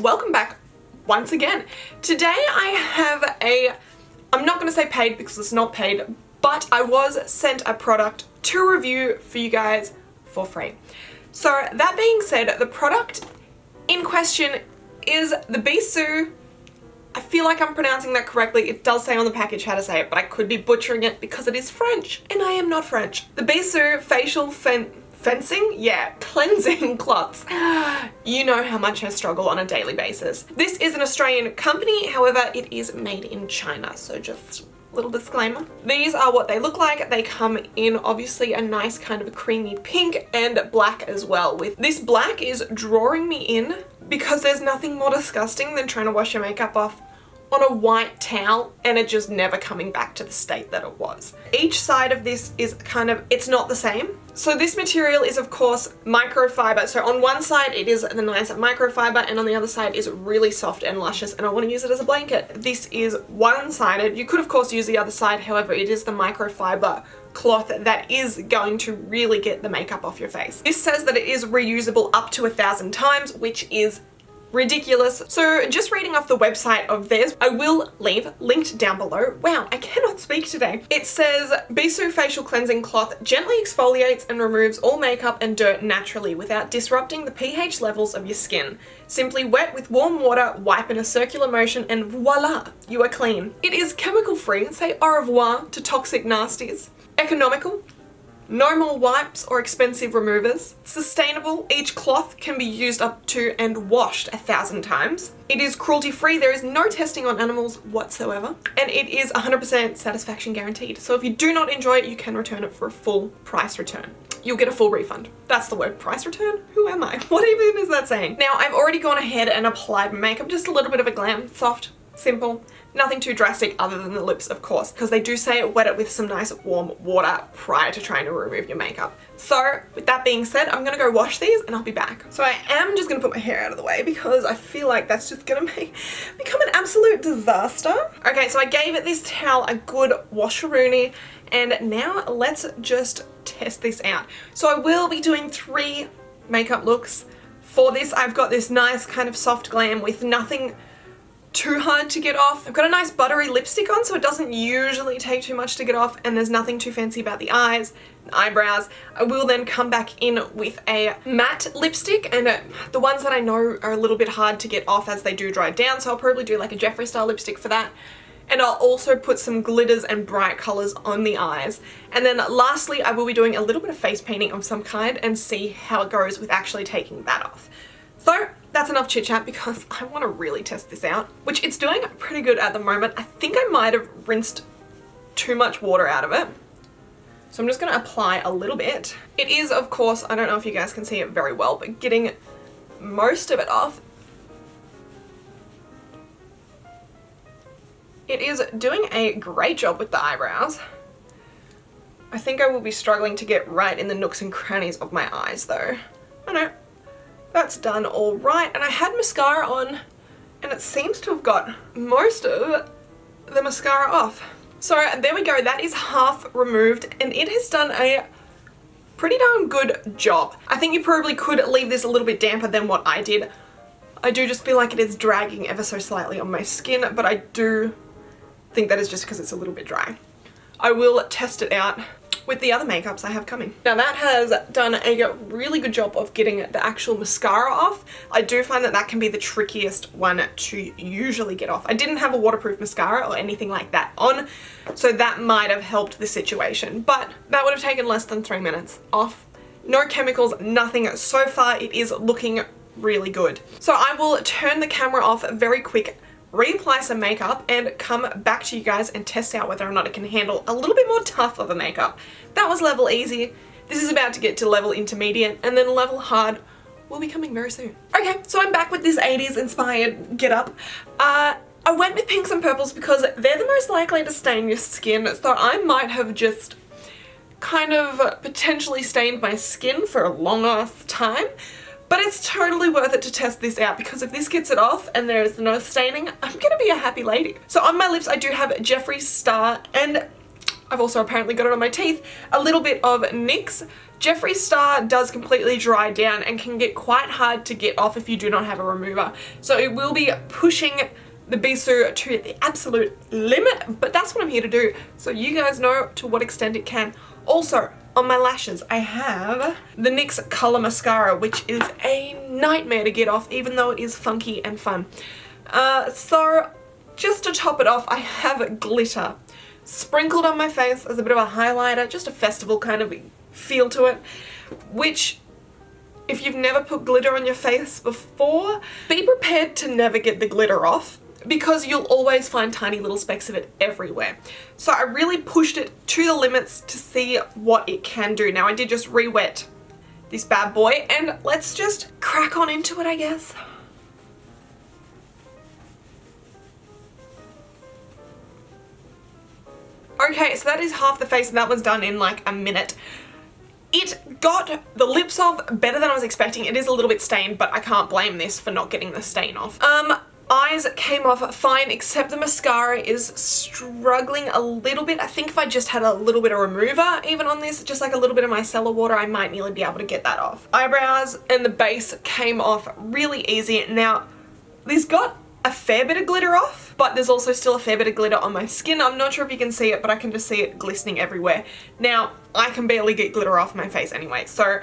welcome back once again. Today I have I'm not going to say paid because it's not paid, but I was sent a product to review for you guys for free. So that being said, the product in question is the Bisous. I feel like I'm pronouncing that correctly. It does say on the package how to say it, but I could be butchering it because it is French, and I am not French. The Bisous facial cleansing cloths. You know how much I struggle on a daily basis. This is an Australian company, however, it is made in China, so just little disclaimer. These are what they look like. They come in obviously a nice kind of a creamy pink and black as well. With this black is drawing me in because there's nothing more disgusting than trying to wash your makeup off on a white towel and it just never coming back to the state that it was. Each side of this is it's not the same. So this material is of course microfiber. So on one side it is the nice microfiber and on the other side is really soft and luscious, and I want to use it as a blanket. This is one-sided. You could of course use the other side, however it is the microfiber cloth that is going to really get the makeup off your face. This says that it is reusable up to 1,000 times, which is ridiculous. So just reading off the website of theirs, I will leave linked down below. Wow, I cannot speak today. It says Bisous facial cleansing cloth gently exfoliates and removes all makeup and dirt naturally without disrupting the pH levels of your skin. Simply wet with warm water, wipe in a circular motion, and voila, you are clean. It is chemical free. Say au revoir to toxic nasties. Economical. No more wipes or expensive removers. Sustainable. Each cloth can be used up to and washed 1,000 times. It is cruelty free. There is no testing on animals whatsoever. And it is 100% satisfaction guaranteed. So if you do not enjoy it, you can return it for a full price return. You'll get a full refund. That's the word, price return? Who am I? What even is that saying? Now I've already gone ahead and applied makeup, just a little bit of a glam, soft, simple. Nothing too drastic other than the lips, of course, because they do say wet it with some nice warm water prior to trying to remove your makeup. So with that being said, I'm gonna go wash these and I'll be back. So I am just gonna put my hair out of the way because I feel like that's just gonna become an absolute disaster. Okay, so I gave it this towel a good washeroony, and now let's just test this out. So I will be doing 3 makeup looks. For this, I've got this nice kind of soft glam with nothing too hard to get off. I've got a nice buttery lipstick on, so it doesn't usually take too much to get off, and there's nothing too fancy about the eyes and eyebrows. I will then come back in with a matte lipstick, and the ones that I know are a little bit hard to get off as they do dry down, so I'll probably do like a Jeffree style lipstick for that. And I'll also put some glitters and bright colors on the eyes. And then lastly, I will be doing a little bit of face painting of some kind and see how it goes with actually taking that off. So that's enough chit chat because I want to really test this out, which it's doing pretty good at the moment. I think I might have rinsed too much water out of it. So I'm just going to apply a little bit. It is, of course, I don't know if you guys can see it very well, but getting most of it off. It is doing a great job with the eyebrows. I think I will be struggling to get right in the nooks and crannies of my eyes though. I know. That's done all right, and I had mascara on and it seems to have got most of the mascara off. So there we go, that is half removed and it has done a pretty darn good job. I think you probably could leave this a little bit damper than what I did. I do just feel like it is dragging ever so slightly on my skin, but I do think that is just because it's a little bit dry. I will test it out with the other makeups I have coming. Now that has done a really good job of getting the actual mascara off. I do find that that can be the trickiest one to usually get off. I didn't have a waterproof mascara or anything like that on, so that might have helped the situation, but that would have taken less than 3 minutes off. No chemicals, nothing. So far it is looking really good. So I will turn the camera off very quick, reapply some makeup, and come back to you guys and test out whether or not it can handle a little bit more tough of a makeup. That was level easy. This is about to get to level intermediate, and then level hard will be coming very soon. Okay, so I'm back with this 80s inspired get up. I went with pinks and purples because they're the most likely to stain your skin, so I might have just kind of potentially stained my skin for a long ass time. But it's totally worth it to test this out because if this gets it off and there's no staining, I'm gonna be a happy lady. So on my lips I do have Jeffree Star, and I've also apparently got it on my teeth. A little bit of NYX. Jeffree Star does completely dry down and can get quite hard to get off if you do not have a remover. So it will be pushing the Bisous to the absolute limit, but that's what I'm here to do. So you guys know to what extent it can. Also, on my lashes, I have the NYX Color Mascara, which is a nightmare to get off, even though it is funky and fun. So just to top it off, I have glitter sprinkled on my face as a bit of a highlighter, just a festival kind of feel to it, which if you've never put glitter on your face before, be prepared to never get the glitter off, because you'll always find tiny little specks of it everywhere. So I really pushed it to the limits to see what it can do. Now I did just re-wet this bad boy, and let's just crack on into it, I guess. Okay, so that is half the face, and that was done in like a minute. It got the lips off better than I was expecting. It is a little bit stained, but I can't blame this for not getting the stain off. Eyes came off fine, except the mascara is struggling a little bit. I think if I just had a little bit of remover even on this, just like a little bit of micellar water, I might nearly be able to get that off. Eyebrows and the base came off really easy. Now, these got a fair bit of glitter off, but there's also still a fair bit of glitter on my skin. I'm not sure if you can see it, but I can just see it glistening everywhere. Now, I can barely get glitter off my face anyway, so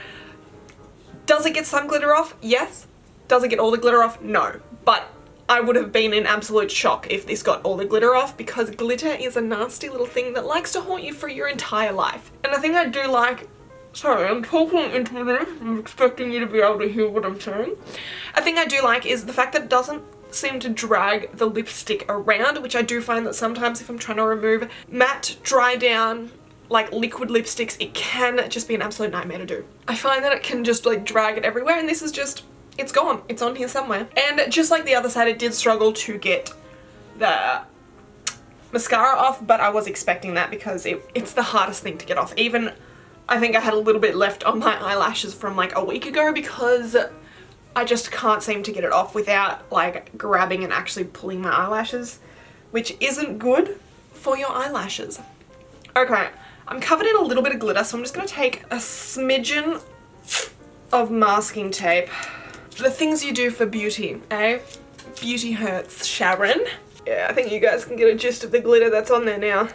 does it get some glitter off? Yes. Does it get all the glitter off? No. But I would have been in absolute shock if this got all the glitter off, because glitter is a nasty little thing that likes to haunt you for your entire life. And the thing I do like, sorry, I'm talking into this, I'm expecting you to be able to hear what I'm saying. A thing I do like is the fact that it doesn't seem to drag the lipstick around, which I do find that sometimes if I'm trying to remove matte, dry down, like liquid lipsticks, it can just be an absolute nightmare to do. I find that it can just like drag it everywhere, and this is just, it's gone. It's on here somewhere. And just like the other side, it did struggle to get the mascara off, but I was expecting that because it's the hardest thing to get off. Even, I think I had a little bit left on my eyelashes from like a week ago, because I just can't seem to get it off without like grabbing and actually pulling my eyelashes, which isn't good for your eyelashes. Okay, I'm covered in a little bit of glitter, so I'm just gonna take a smidgen of masking tape. The things you do for beauty, eh? Beauty hurts, Sharon. Yeah, I think you guys can get a gist of the glitter that's on there now.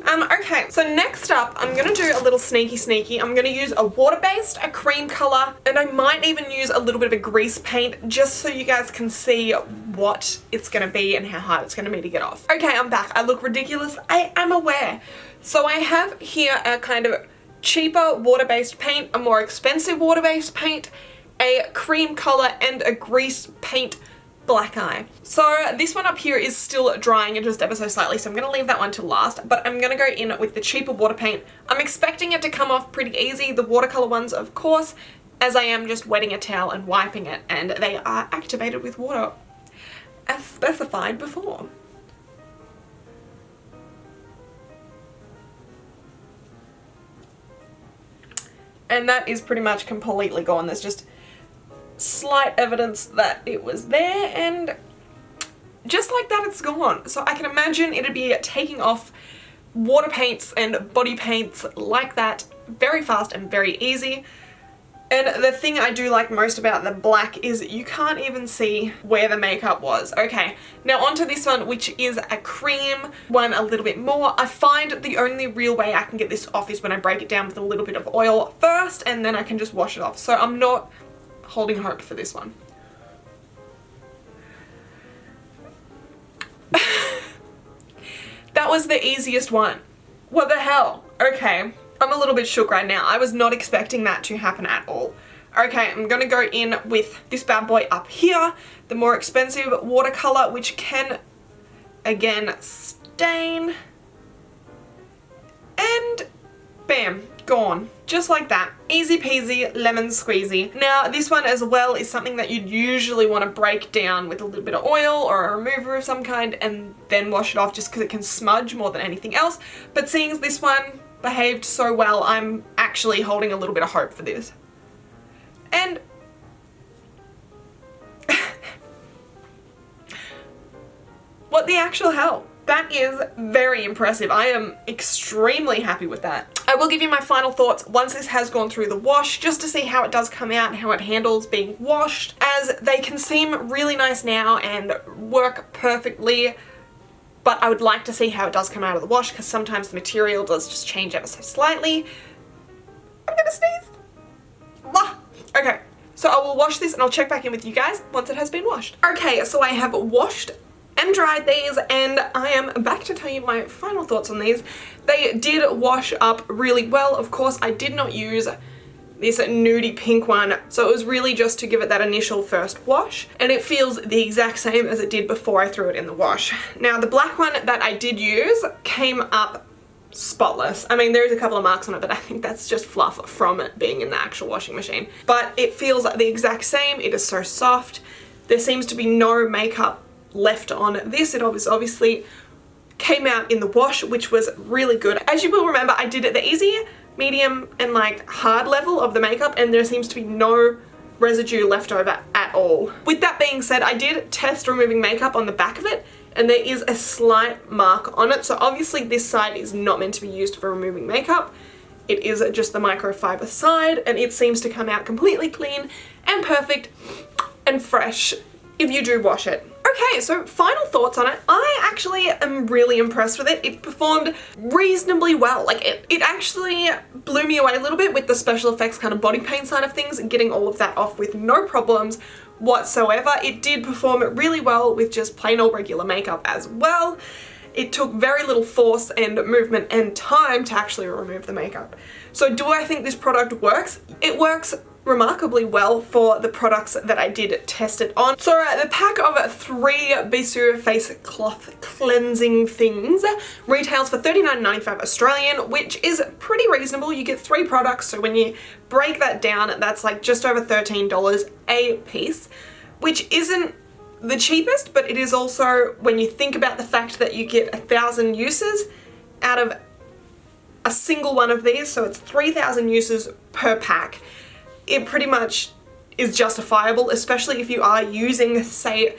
Okay, so next up, I'm gonna do a little sneaky. I'm gonna use a water-based, a cream color, and I might even use a little bit of a grease paint, just so you guys can see what it's gonna be and how hard it's gonna be to get off. Okay, I'm back. I look ridiculous. I am aware. So I have here a kind of cheaper water-based paint, a more expensive water-based paint, a cream color, and a grease paint black eye. So this one up here is still drying just ever so slightly, so I'm going to leave that one till last, but I'm going to go in with the cheaper water paint. I'm expecting it to come off pretty easy, the watercolor ones of course, as I am just wetting a towel and wiping it, and they are activated with water as specified before. And that is pretty much completely gone. There's just slight evidence that it was there, and just like that it's gone. So I can imagine it'd be taking off water paints and body paints like that very fast and very easy. And the thing I do like most about the black is you can't even see where the makeup was. Okay, now onto this one, which is a cream one a little bit more. I find the only real way I can get this off is when I break it down with a little bit of oil first, and then I can just wash it off. So I'm not holding hope for this one. That was the easiest one. What the hell? Okay, I'm a little bit shook right now. I was not expecting that to happen at all. Okay, I'm gonna go in with this bad boy up here, the more expensive watercolor, which can, again, stain. And bam, gone. Just like that. Easy peasy, lemon squeezy. Now, this one as well is something that you'd usually want to break down with a little bit of oil or a remover of some kind and then wash it off, just because it can smudge more than anything else. But seeing as this one behaved so well, I'm actually holding a little bit of hope for this. And what the actual hell? That is very impressive. I am extremely happy with that. I will give you my final thoughts once this has gone through the wash, just to see how it does come out and how it handles being washed, as they can seem really nice now and work perfectly, but I would like to see how it does come out of the wash, because sometimes the material does just change ever so slightly. I'm gonna sneeze. Blah. Okay, so I will wash this and I'll check back in with you guys once it has been washed. Okay, so I have washed and dried these, and I am back to tell you my final thoughts on these. They did wash up really well. Of course, I did not use this nudie pink one, so it was really just to give it that initial first wash, and it feels the exact same as it did before I threw it in the wash. Now, the black one that I did use came up spotless. I mean, there's a couple of marks on it, but I think that's just fluff from it being in the actual washing machine. But it feels like the exact same. It is so soft. There seems to be no makeup left on this. It obviously came out in the wash, which was really good. As you will remember, I did the easy, medium, and like hard level of the makeup, and there seems to be no residue left over at all. With that being said, I did test removing makeup on the back of it, and there is a slight mark on it. So obviously this side is not meant to be used for removing makeup. It is just the microfiber side, and it seems to come out completely clean and perfect and fresh if you do wash it. Okay, so final thoughts on it. I actually am really impressed with it. It performed reasonably well. Like, it actually blew me away a little bit with the special effects kind of body paint side of things, and getting all of that off with no problems whatsoever. It did perform really well with just plain old regular makeup as well. It took very little force and movement and time to actually remove the makeup. So do I think this product works? It works remarkably well for the products that I did test it on. So the pack of 3 Bisous face cloth cleansing things retails for $39.95 Australian, which is pretty reasonable. You get 3 products, so when you break that down, that's like just over $13 a piece, which isn't the cheapest, but it is also, when you think about the fact that you get 1,000 uses out of a single one of these, so it's 3,000 uses per pack. It pretty much is justifiable, especially if you are using, say,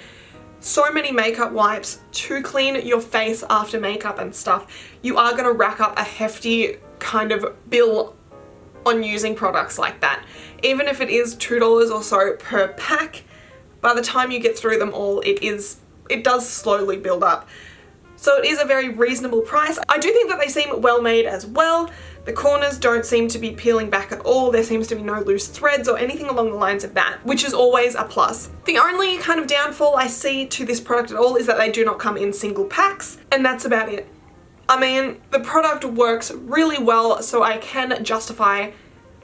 so many makeup wipes to clean your face after makeup and stuff. You are gonna rack up a hefty kind of bill on using products like that. Even if it is $2 or so per pack, by the time you get through them all, it does slowly build up. So it is a very reasonable price. I do think that they seem well made as well. The corners don't seem to be peeling back at all. There seems to be no loose threads or anything along the lines of that, which is always a plus. The only kind of downfall I see to this product at all is that they do not come in single packs, and that's about it. I mean, the product works really well, so I can justify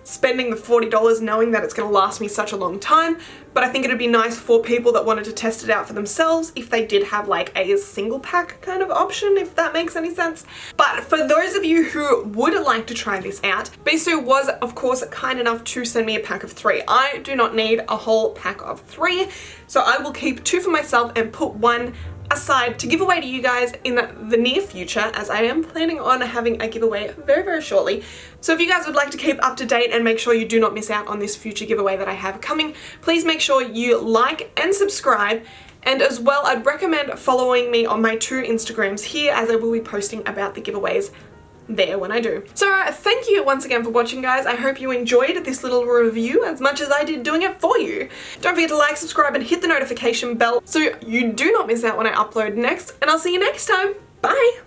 spending the $40 knowing that it's going to last me such a long time, but I think it'd be nice for people that wanted to test it out for themselves if they did have like a single pack kind of option, if that makes any sense. But for those of you who would like to try this out, Bisous was of course kind enough to send me a pack of 3. I do not need a whole pack of 3, so I will keep 2 for myself and put 1 aside to give away to you guys in the near future, as I am planning on having a giveaway very, very shortly. So if you guys would like to keep up to date and make sure you do not miss out on this future giveaway that I have coming, please make sure you like and subscribe. And as well, I'd recommend following me on my 2 Instagrams here, as I will be posting about the giveaways there when I do. So thank you once again for watching, guys. I hope you enjoyed this little review as much as I did doing it for you. Don't forget to like, subscribe, and hit the notification bell so you do not miss out when I upload next, and I'll see you next time. Bye!